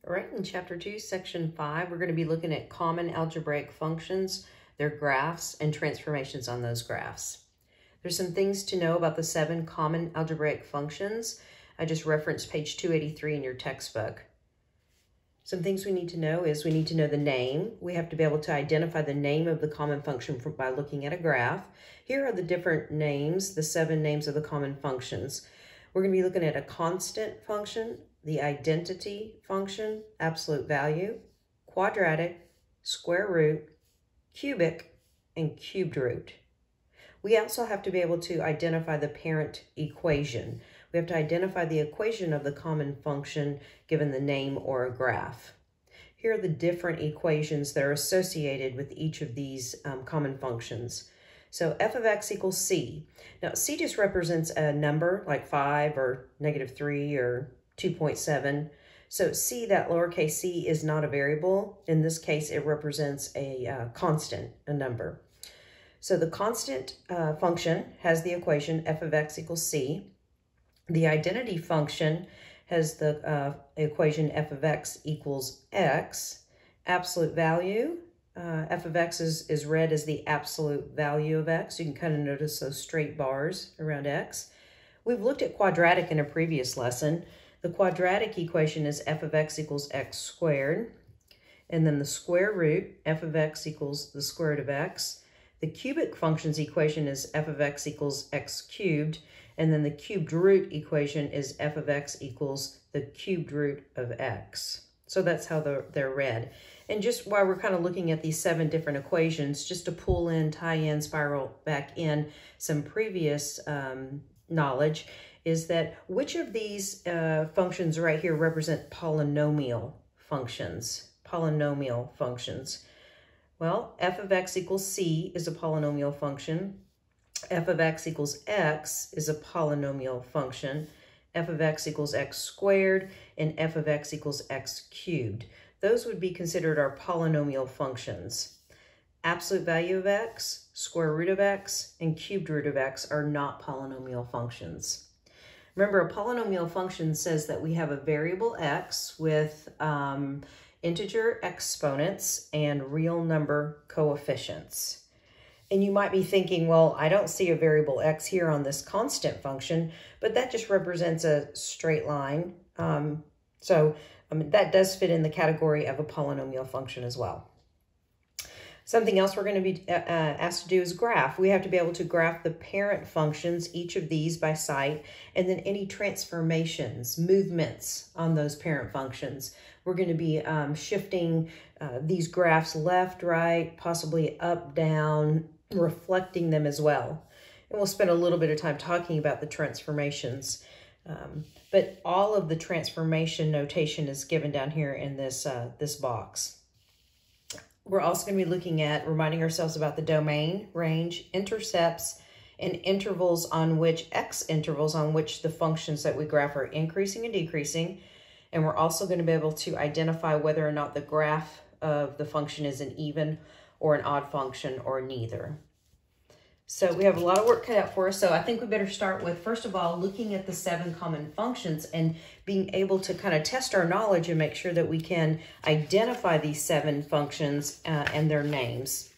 All right, in Chapter 2, Section 5, we're going to be looking at common algebraic functions, their graphs, and transformations on those graphs. There's some things to know about the 7 common algebraic functions. I just referenced page 283 in your textbook. Some things we need to know is we need to know the name. We have to be able to identify the name of the common function by looking at a graph. Here are the different names, the 7 names of the common functions. We're going to be looking at a constant function, the identity function, absolute value, quadratic, square root, cubic, and cubed root. We also have to be able to identify the parent equation. We have to identify the equation of the common function given the name or a graph. Here are the different equations that are associated with each of these common functions. So f of x equals c. Now c just represents a number like 5 or -3 or 2.7. So c, that lowercase c, is not a variable. In this case, it represents a constant, a number. So the constant function has the equation f of x equals c. The identity function has the equation f of x equals x. Absolute value, f of x is read as the absolute value of x. You can kind of notice those straight bars around x. We've looked at quadratic in a previous lesson. The quadratic equation is f of x equals x squared. And then the square root, f of x equals the square root of x. The cubic function's equation is f of x equals x cubed. And then the cubed root equation is f of x equals the cubed root of x. So that's how they're read. And just while we're kind of looking at these 7 different equations, just to pull in, tie in, spiral back in some previous knowledge, is that which of these functions right here represent polynomial functions? Polynomial functions. Well, f of x equals c is a polynomial function. F of x equals x is a polynomial function. F of x equals x squared, and f of x equals x cubed. Those would be considered our polynomial functions. Absolute value of x, square root of x, and cubed root of x are not polynomial functions. Remember, a polynomial function says that we have a variable x with integer exponents and real number coefficients. And you might be thinking, well, I don't see a variable x here on this constant function, but that just represents a straight line. That does fit in the category of a polynomial function as well. Something else we're going to be asked to do is graph. We have to be able to graph the parent functions, each of these by sight, and then any transformations, movements on those parent functions. We're going to be shifting these graphs left, right, possibly up, down, reflecting them as well. And we'll spend a little bit of time talking about the transformations. But all of the transformation notation is given down here in this, this box. We're also going to be looking at reminding ourselves about the domain, range, intercepts, and intervals on which, x intervals on which the functions that we graph are increasing and decreasing. And we're also going to be able to identify whether or not the graph of the function is an even or an odd function or neither. So we have a lot of work cut out for us. So I think we better start with, first of all, looking at the 7 common functions and being able to kind of test our knowledge and make sure that we can identify these 7 functions and their names.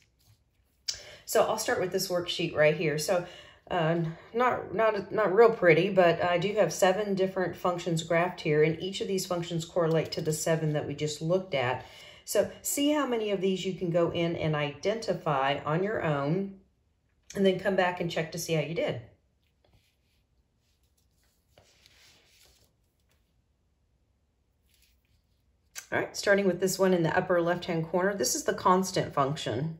So I'll start with this worksheet right here. So not real pretty, but I do have 7 different functions graphed here, and each of these functions correlate to the 7 that we just looked at. So see how many of these you can go in and identify on your own, and then come back and check to see how you did. All right, starting with this one in the upper left-hand corner, this is the constant function.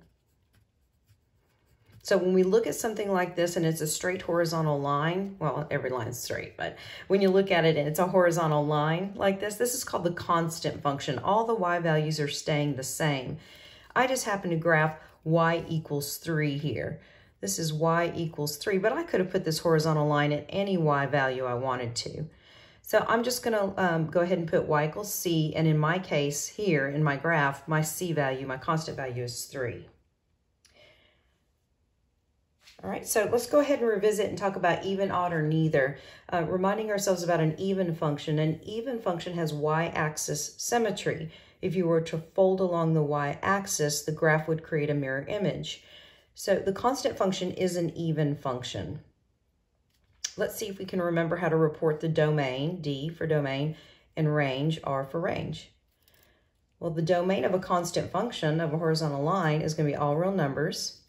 So when we look at something like this and it's a straight horizontal line, well, every line's straight, but when you look at it and it's a horizontal line like this is called the constant function. All the y values are staying the same. I just happen to graph y equals 3 here. This is y equals 3, but I could have put this horizontal line at any y value I wanted to. So I'm just going to go ahead and put y equals c, and in my case here in my graph, my c value, my constant value is 3. All right, so let's go ahead and revisit and talk about even, odd, or neither. Reminding ourselves about an even function. An even function has y-axis symmetry. If you were to fold along the y-axis, the graph would create a mirror image. So the constant function is an even function. Let's see if we can remember how to report the domain, D for domain, and range, R for range. Well, the domain of a constant function of a horizontal line is going to be all real numbers.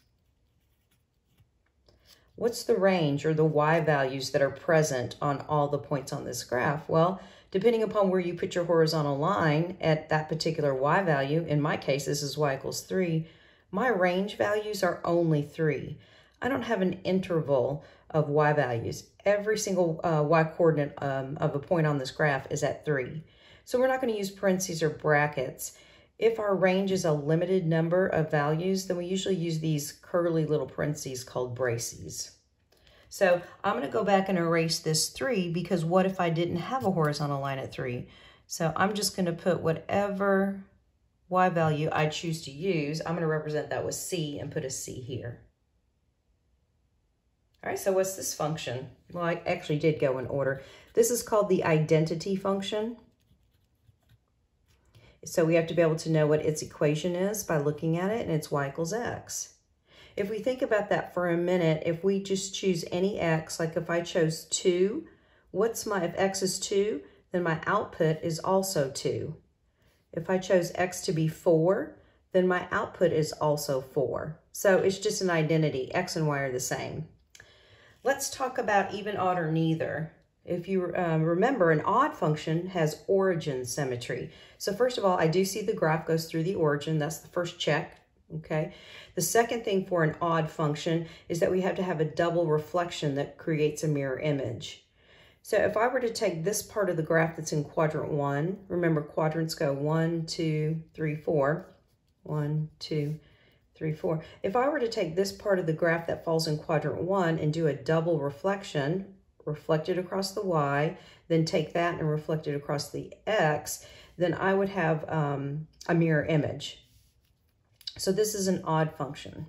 What's the range or the y values that are present on all the points on this graph? Well, depending upon where you put your horizontal line at that particular y value, in my case, this is y equals 3, my range values are only 3. I don't have an interval of y values. Every single y coordinate of a point on this graph is at 3. So we're not going to use parentheses or brackets. If our range is a limited number of values, then we usually use these curly little parentheses called braces. So I'm going to go back and erase this 3 because what if I didn't have a horizontal line at 3? So I'm just going to put whatever y value I choose to use. I'm going to represent that with C and put a C here. All right, so what's this function? Well, I actually did go in order. This is called the identity function. So we have to be able to know what its equation is by looking at it, and it's y equals x. If we think about that for a minute, if we just choose any x, like if I chose 2, if x is 2, then my output is also 2. If I chose x to be 4, then my output is also 4. So it's just an identity. X and y are the same. Let's talk about even, odd, or neither. If you remember, an odd function has origin symmetry. So first of all, I do see the graph goes through the origin. That's the first check, okay? The second thing for an odd function is that we have to have a double reflection that creates a mirror image. So if I were to take this part of the graph that's in quadrant 1, remember quadrants go 1, 2, 3, 4, 1, 2, 3, 4. If I were to take this part of the graph that falls in quadrant 1 and do a double reflection, reflect it across the y, then take that and reflect it across the x, then I would have a mirror image. So this is an odd function.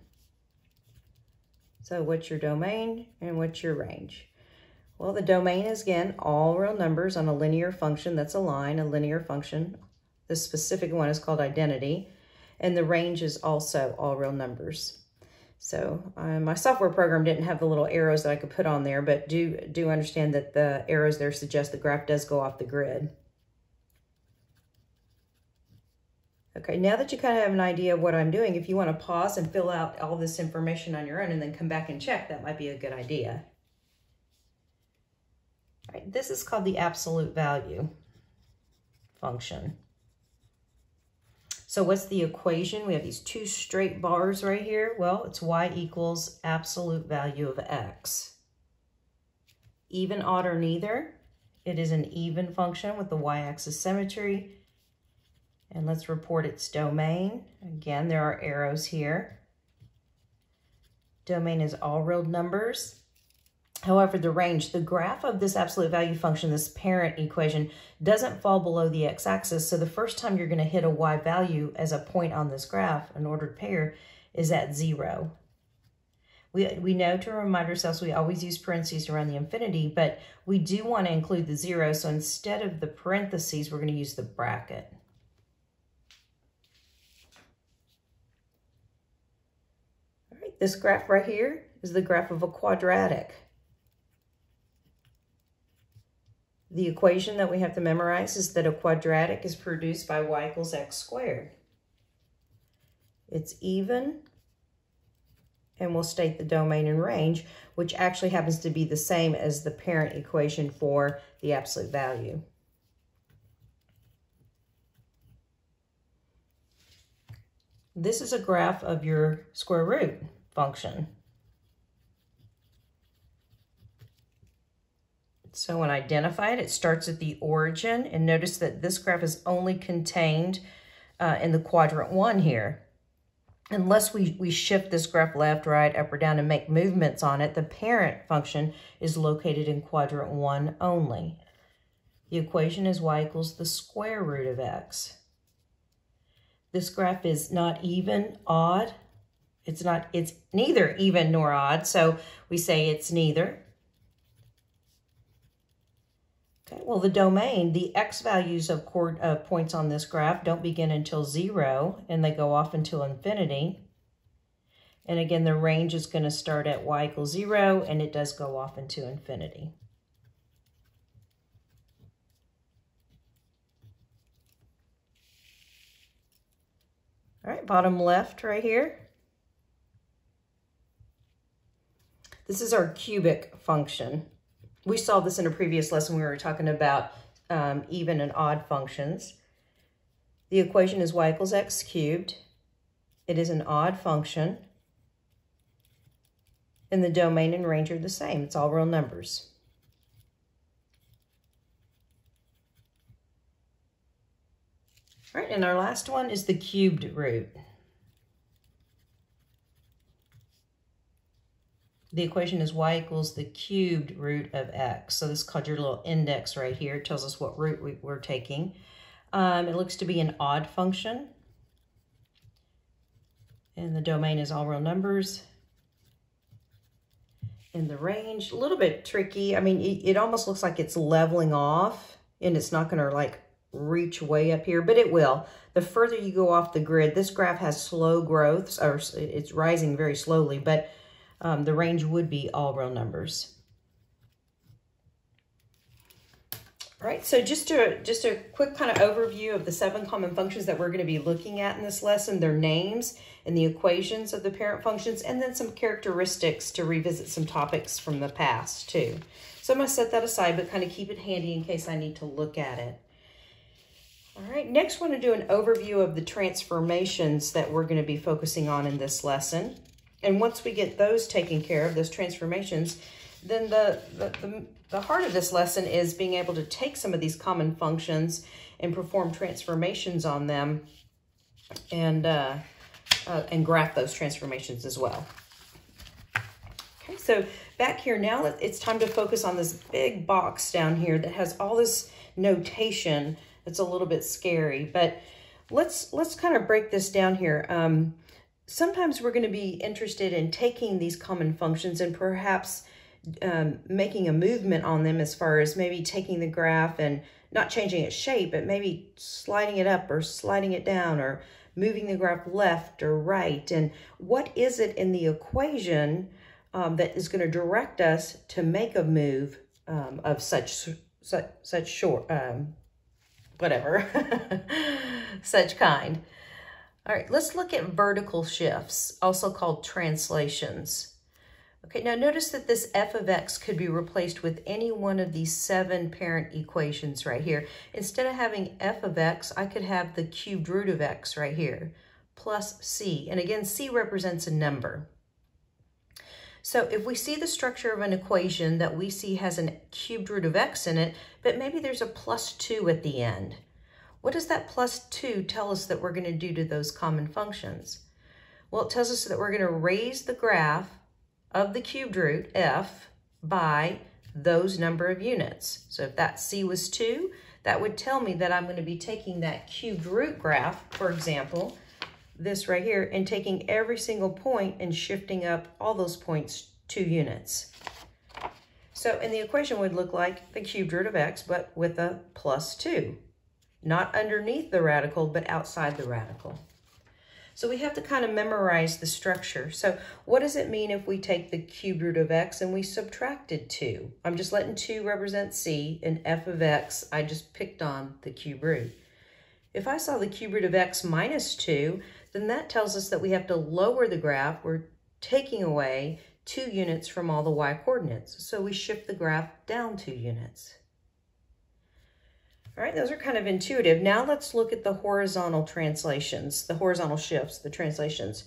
So what's your domain and what's your range? Well, the domain is, again, all real numbers on a linear function. That's a line, a linear function. This specific one is called identity. And the range is also all real numbers. So my software program didn't have the little arrows that I could put on there, but do understand that the arrows there suggest the graph does go off the grid. Okay, now that you kind of have an idea of what I'm doing, if you want to pause and fill out all this information on your own and then come back and check, that might be a good idea. All right, this is called the absolute value function. So what's the equation? We have these two straight bars right here. Well, it's y equals absolute value of x. Even, odd, or neither. It is an even function with the y-axis symmetry. And let's report its domain. Again, there are arrows here. Domain is all real numbers. However, the range, the graph of this absolute value function, this parent equation, doesn't fall below the x-axis. So the first time you're going to hit a y value as a point on this graph, an ordered pair, is at 0. We know to remind ourselves we always use parentheses around the infinity, but we do want to include the 0. So instead of the parentheses, we're going to use the bracket. All right, this graph right here is the graph of a quadratic. The equation that we have to memorize is that a quadratic is produced by y equals x squared. It's even, and we'll state the domain and range, which actually happens to be the same as the parent equation for the absolute value. This is a graph of your square root function. So when I identify it, it starts at the origin, and notice that this graph is only contained in the quadrant 1 here. Unless we shift this graph left, right, up, or down and make movements on it, the parent function is located in quadrant 1 only. The equation is y equals the square root of x. This graph is not even, odd, It's neither even nor odd, so we say it's neither. Okay, well, the domain, the x values of points on this graph don't begin until 0, and they go off until infinity. And again, the range is going to start at y equals 0, and it does go off into infinity. All right, bottom left right here. This is our cubic function. We saw this in a previous lesson. We were talking about even and odd functions. The equation is y equals x cubed. It is an odd function. And the domain and range are the same. It's all real numbers. All right, and our last one is the cubed root. The equation is y equals the cubed root of x. So this is called your little index right here. It tells us what root we're taking. It looks to be an odd function. And the domain is all real numbers. And the range, a little bit tricky. I mean, it almost looks like it's leveling off and it's not gonna like reach way up here, but it will. The further you go off the grid, this graph has slow growth, or it's rising very slowly, but the range would be all real numbers. All right, so just a quick kind of overview of the 7 common functions that we're going to be looking at in this lesson, their names and the equations of the parent functions, and then some characteristics to revisit some topics from the past too. So I'm going to set that aside, but kind of keep it handy in case I need to look at it. All right, next I want to do an overview of the transformations that we're going to be focusing on in this lesson. And once we get those taken care of, those transformations, then the heart of this lesson is being able to take some of these common functions and perform transformations on them and graph those transformations as well. Okay, so back here now, it's time to focus on this big box down here that has all this notation that's a little bit scary, but let's kind of break this down here. Sometimes we're going to be interested in taking these common functions and perhaps making a movement on them, as far as maybe taking the graph and not changing its shape, but maybe sliding it up or sliding it down or moving the graph left or right. And what is it in the equation that is going to direct us to make a move of such short, whatever, such kind. All right, let's look at vertical shifts, also called translations. Okay, now notice that this f of x could be replaced with any one of these 7 parent equations right here. Instead of having f of x, I could have the cubed root of x right here, plus c. And again, c represents a number. So if we see the structure of an equation that we see has a cubed root of x in it, but maybe there's a plus 2 at the end, what does that plus 2 tell us that we're going to do to those common functions? Well, it tells us that we're going to raise the graph of the cubed root, f, by those number of units. So if that c was 2, that would tell me that I'm going to be taking that cubed root graph, for example, this right here, and taking every single point and shifting up all those points 2 units. So, and the equation would look like the cubed root of x, but with a plus 2. Not underneath the radical, but outside the radical. So we have to kind of memorize the structure. So what does it mean if we take the cubed root of x and we subtracted 2? I'm just letting 2 represent c, and f of x, I just picked on the cube root. If I saw the cube root of x minus 2, then that tells us that we have to lower the graph. We're taking away 2 units from all the y coordinates. So we shift the graph down 2 units. All right, those are kind of intuitive. Now let's look at the horizontal translations, the horizontal shifts, the translations.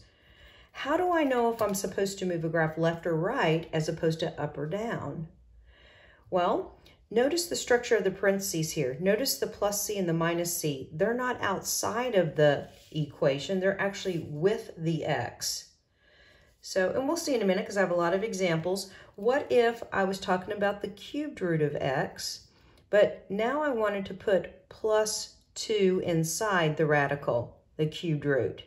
How do I know if I'm supposed to move a graph left or right as opposed to up or down? Well, notice the structure of the parentheses here. Notice the plus c and the minus c. They're not outside of the equation. They're actually with the x. So, and we'll see in a minute because I have a lot of examples. What if I was talking about the cubed root of x, but now I wanted to put plus 2 inside the radical, the cubed root?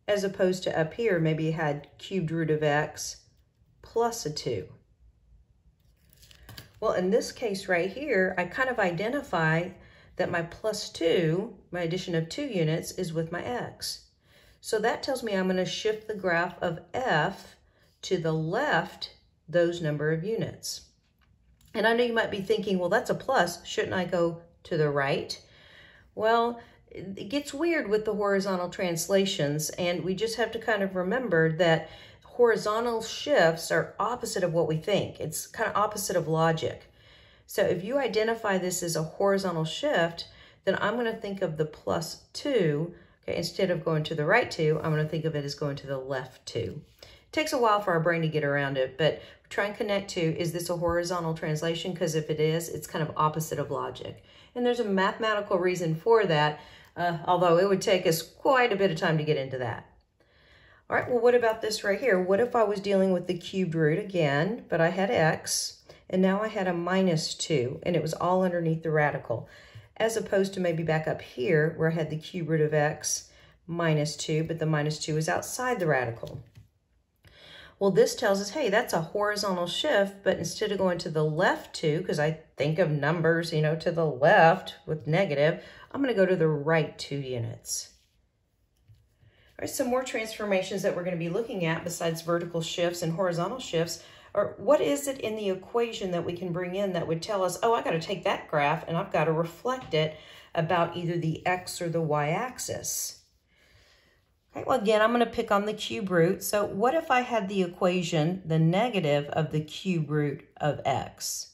as opposed to up here, maybe you had cubed root of x plus a 2. Well, in this case right here, I kind of identify that my plus 2, my addition of 2 units, is with my x. So that tells me I'm going to shift the graph of f to the left those number of units. And I know you might be thinking, well, that's a plus. Shouldn't I go to the right? Well, it gets weird with the horizontal translations, and we just have to kind of remember that horizontal shifts are opposite of what we think. It's kind of opposite of logic. So if you identify this as a horizontal shift, then I'm going to think of the plus 2. Okay, instead of going to the right 2, I'm going to think of it as going to the left 2. It takes a while for our brain to get around it, but try and connect to, is this a horizontal translation? Because if it is, it's kind of opposite of logic. And there's a mathematical reason for that, although it would take us quite a bit of time to get into that. All right, well, what about this right here? What if I was dealing with the cubed root again, but I had x, and now I had a minus 2, and it was all underneath the radical, as opposed to maybe back up here where I had the cube root of x minus 2, but the minus 2 is outside the radical. Well, this tells us, hey, that's a horizontal shift, but instead of going to the left 2, because I think of numbers, you know, to the left with negative, I'm going to go to the right 2 units. All right, some more transformations that we're going to be looking at besides vertical shifts and horizontal shifts are, what is it in the equation that we can bring in that would tell us, oh, I got to take that graph and I've got to reflect it about either the x or the y-axis. Okay, well, again, I'm going to pick on the cube root. So what if I had the equation, the negative of the cube root of x?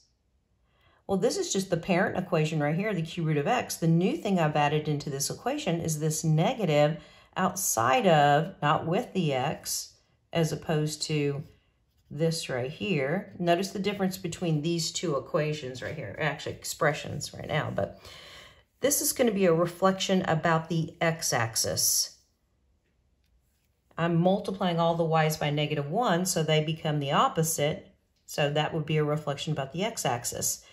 Well, this is just the parent equation right here, the cube root of x. The new thing I've added into this equation is this negative outside of, not with the x, as opposed to this right here. Notice the difference between these two equations right here, actually expressions right now, but this is going to be a reflection about the x-axis. I'm multiplying all the y's by -1, so they become the opposite. So that would be a reflection about the x-axis.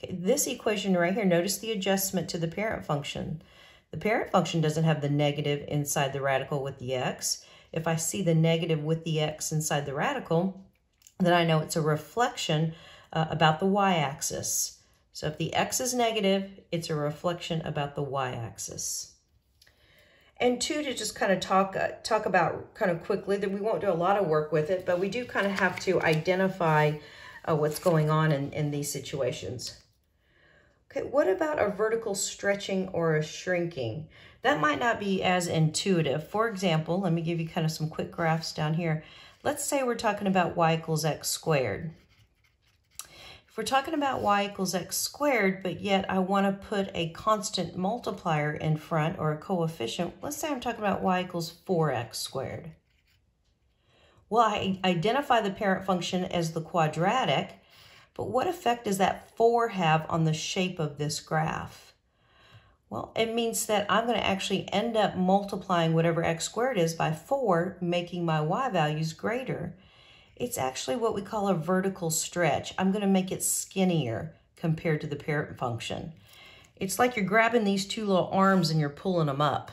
Okay, this equation right here, notice the adjustment to the parent function. The parent function doesn't have the negative inside the radical with the x. If I see the negative with the x inside the radical, then I know it's a reflection about the y-axis. So if the x is negative, it's a reflection about the y-axis. And two, to just kind of talk about kind of quickly, that we won't do a lot of work with it, but we do kind of have to identify what's going on in these situations. Okay, what about a vertical stretching or a shrinking? That might not be as intuitive. For example, let me give you kind of some quick graphs down here. Let's say we're talking about y equals x squared. If we're talking about y equals x squared, but yet I want to put a constant multiplier in front or a coefficient, let's say I'm talking about y equals 4x squared. Well, I identify the parent function as the quadratic, but what effect does that 4 have on the shape of this graph? Well, it means that I'm going to actually end up multiplying whatever x squared is by 4, making my y values greater. It's actually what we call a vertical stretch. I'm going to make it skinnier compared to the parent function. It's like you're grabbing these two little arms and you're pulling them up.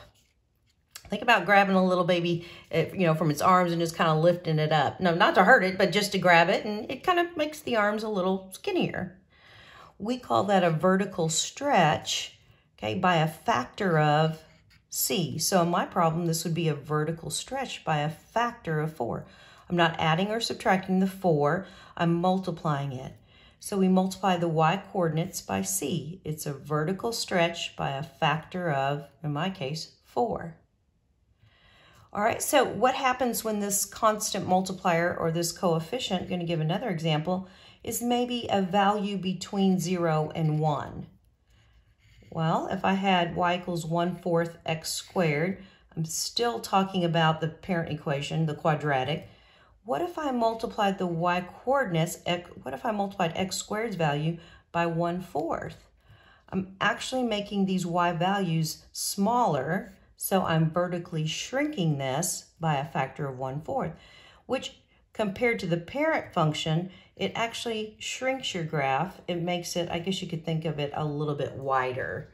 Think about grabbing a little baby, from its arms and just kind of lifting it up. No, not to hurt it, but just to grab it, and it kind of makes the arms a little skinnier. We call that a vertical stretch, okay, by a factor of c. So in my problem, this would be a vertical stretch by a factor of 4. I'm not adding or subtracting the 4, I'm multiplying it. So we multiply the y coordinates by c. It's a vertical stretch by a factor of, in my case, 4. All right, so what happens when this constant multiplier or this coefficient, going to give another example, is maybe a value between 0 and 1? Well, if I had y equals 1/4 x squared, I'm still talking about the parent equation, the quadratic. What if I multiplied the y coordinates, what if I multiplied x squared's value by 1/4? I'm actually making these y values smaller, so I'm vertically shrinking this by a factor of 1/4, which compared to the parent function, it actually shrinks your graph. It makes it, I guess you could think of it a little bit wider.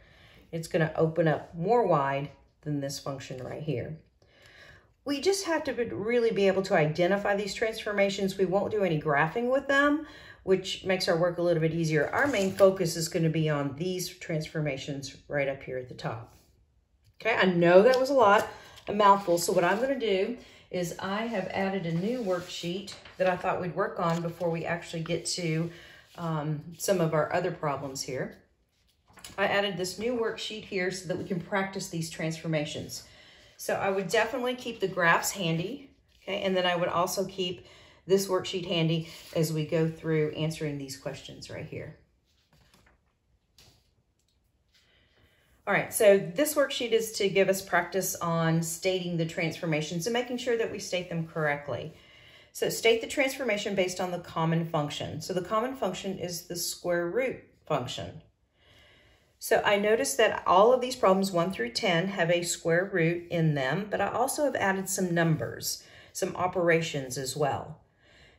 It's going to open up more wide than this function right here. We just have to really be able to identify these transformations. We won't do any graphing with them, which makes our work a little bit easier. Our main focus is going to be on these transformations right up here at the top. Okay, I know that was a mouthful. So what I'm going to do is I have added a new worksheet that I thought we'd work on before we actually get to some of our other problems here. I added this new worksheet here so that we can practice these transformations. So I would definitely keep the graphs handy, okay? And then I would also keep this worksheet handy as we go through answering these questions right here. All right, so this worksheet is to give us practice on stating the transformations and making sure that we state them correctly. So state the transformation based on the common function. So the common function is the square root function. So I noticed that all of these problems 1 through 10 have a square root in them, but I also have added some numbers, some operations as well.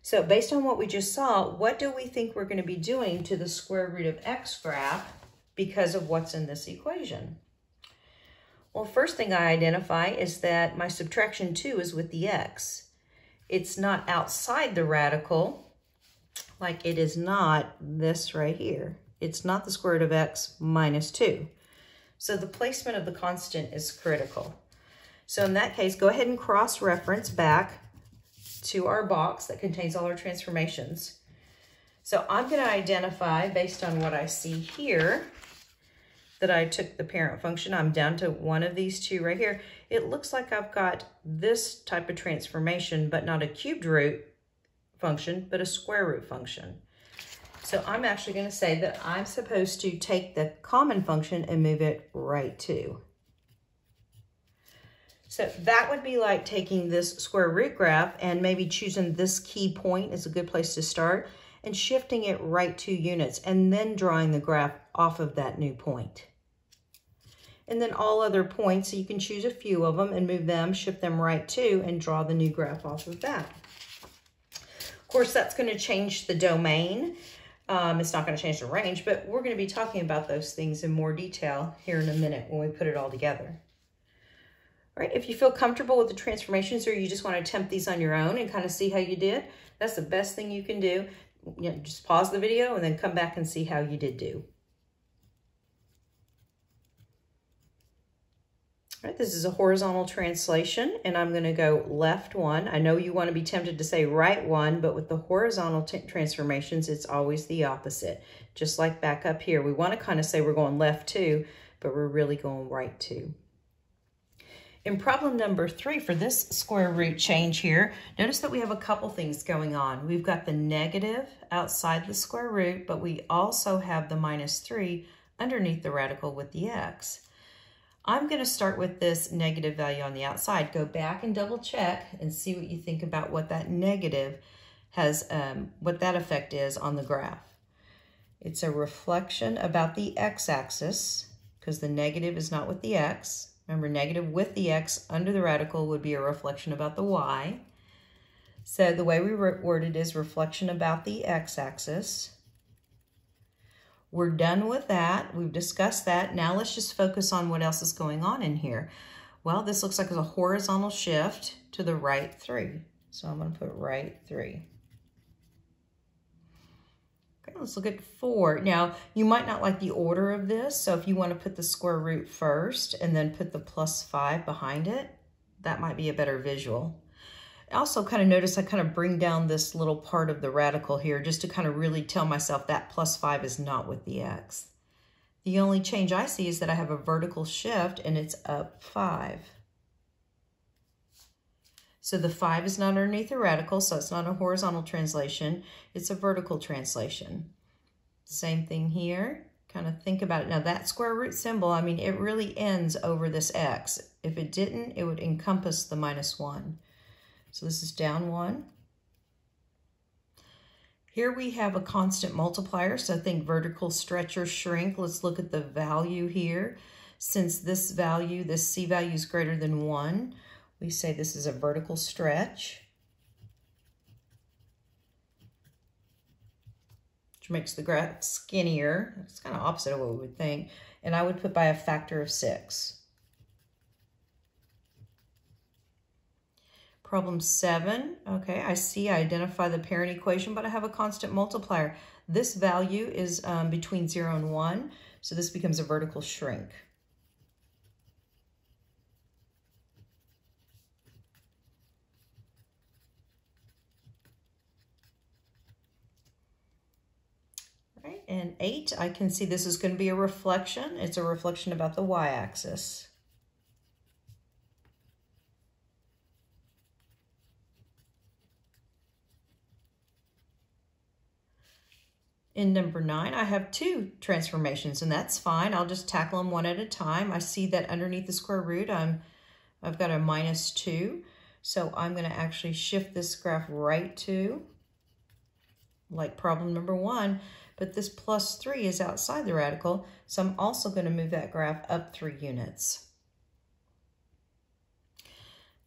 So based on what we just saw, what do we think we're going to be doing to the square root of x graph because of what's in this equation? Well, first thing I identify is that my subtraction 2 is with the x. It's not outside the radical, like it is not this right here. It's not the square root of x minus 2. So the placement of the constant is critical. So in that case, go ahead and cross-reference back to our box that contains all our transformations. So I'm going to identify, based on what I see here, that I took the parent function. I'm down to one of these two right here. It looks like I've got this type of transformation, but not a cubed root function, but a square root function. So I'm actually going to say that I'm supposed to take the common function and move it right 2. So that would be like taking this square root graph and maybe choosing this key point is a good place to start and shifting it right 2 units and then drawing the graph off of that new point. And then all other points, so you can choose a few of them and move them, shift them right 2 and draw the new graph off of that. Of course, that's going to change the domain. It's not going to change the range, but we're going to be talking about those things in more detail here in a minute when we put it all together. All right, if you feel comfortable with the transformations or you just want to attempt these on your own and kind of see how you did, that's the best thing you can do. You know, just pause the video and then come back and see how you did do. All right, this is a horizontal translation, and I'm going to go left 1. I know you want to be tempted to say right 1, but with the horizontal transformations, it's always the opposite. Just like back up here, we want to kind of say we're going left 2, but we're really going right 2. In problem number 3, for this square root change here, notice that we have a couple things going on. We've got the negative outside the square root, but we also have the minus 3 underneath the radical with the x. I'm going to start with this negative value on the outside. Go back and double check and see what you think about what that negative has, what that effect is on the graph. It's a reflection about the x-axis because the negative is not with the x. Remember, negative with the x under the radical would be a reflection about the y. So the way we word it is reflection about the x-axis. We're done with that. We've discussed that. Now let's just focus on what else is going on in here. Well, this looks like it's a horizontal shift to the right 3. So I'm going to put right 3. Okay, let's look at 4. Now, you might not like the order of this, so if you want to put the square root first and then put the plus 5 behind it, that might be a better visual. Also kind of notice I kind of bring down this little part of the radical here just to kind of really tell myself that plus 5 is not with the x. The only change I see is that I have a vertical shift and it's up 5. So the 5 is not underneath the radical, so it's not a horizontal translation, it's a vertical translation. Same thing here, kind of think about it. Now that square root symbol, I mean, it really ends over this x. If it didn't, it would encompass the minus 1. So this is down 1. Here we have a constant multiplier, so think vertical stretch or shrink. Let's look at the value here. Since this value, this c value is greater than 1, we say this is a vertical stretch, which makes the graph skinnier. It's kind of opposite of what we would think. And I would put by a factor of 6. Problem 7, okay, I identify the parent equation, but I have a constant multiplier. This value is between 0 and 1, so this becomes a vertical shrink. Right, and 8, I can see this is going to be a reflection. It's a reflection about the y-axis. In number 9, I have 2 transformations, and that's fine. I'll just tackle them one at a time. I see that underneath the square root, I've got a -2. So I'm going to actually shift this graph right to, like problem number 1, but this +3 is outside the radical, so I'm also going to move that graph up 3 units.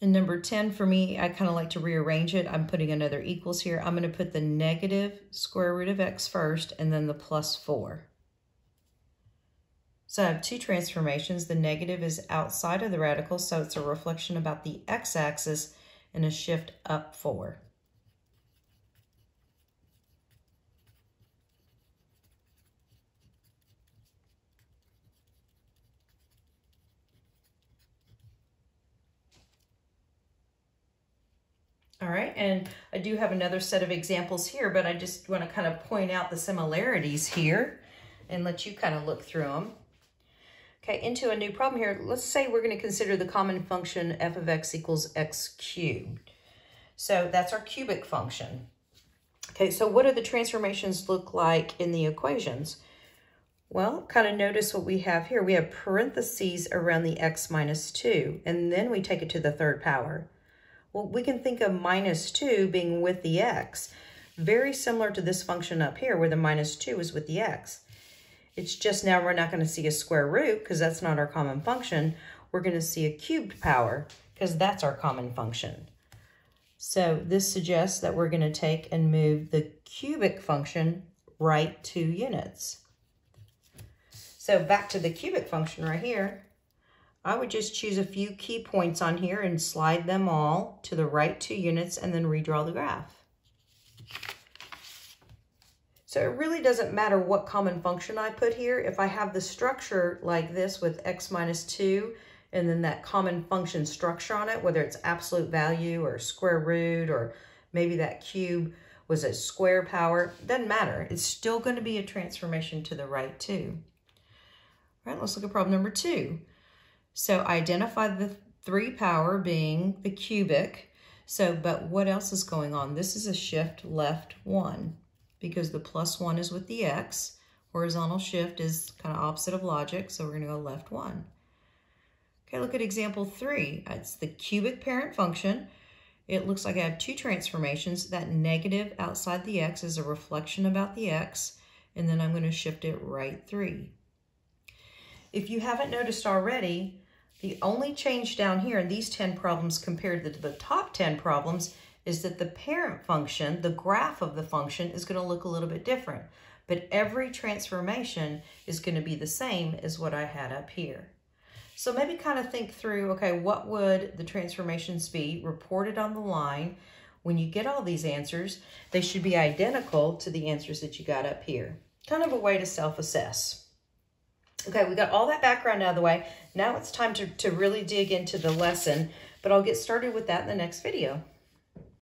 In number 10, for me, I kind of like to rearrange it. I'm putting another equals here. I'm going to put the negative square root of x first and then the +4. So I have 2 transformations. The negative is outside of the radical, so it's a reflection about the x-axis and a shift up 4. All right, and I do have another set of examples here, but I just want to kind of point out the similarities here and let you kind of look through them. Okay, into a new problem here. Let's say we're going to consider the common function f of x equals x cubed. So that's our cubic function. Okay, so what do the transformations look like in the equations? Well, kind of notice what we have here. We have parentheses around the x minus 2, and then we take it to the third power. Well, we can think of -2 being with the x, very similar to this function up here where the -2 is with the x. It's just now we're not going to see a square root because that's not our common function. We're going to see a cubed power because that's our common function. So this suggests that we're going to take and move the cubic function right 2 units. So back to the cubic function right here. I would just choose a few key points on here and slide them all to the right 2 units and then redraw the graph. So it really doesn't matter what common function I put here. If I have the structure like this with x minus 2 and then that common function structure on it, whether it's absolute value or square root or maybe that cube was a square power, doesn't matter. It's still going to be a transformation to the right 2. All right, let's look at problem number 2. So I identified the 3 power being the cubic. So, but what else is going on? This is a shift left 1 because the +1 is with the x. Horizontal shift is kind of opposite of logic, so we're going to go left 1. Okay, look at example 3. It's the cubic parent function. It looks like I have 2 transformations. That negative outside the x is a reflection about the x, and then I'm going to shift it right 3. If you haven't noticed already, the only change down here in these 10 problems compared to the top 10 problems is that the parent function, the graph of the function, is going to look a little bit different. But every transformation is going to be the same as what I had up here. So maybe kind of think through, okay, what would the transformations be reported on the line? When you get all these answers, they should be identical to the answers that you got up here. Kind of a way to self-assess. Okay, we got all that background out of the way. Now it's time to really dig into the lesson, but I'll get started with that in the next video.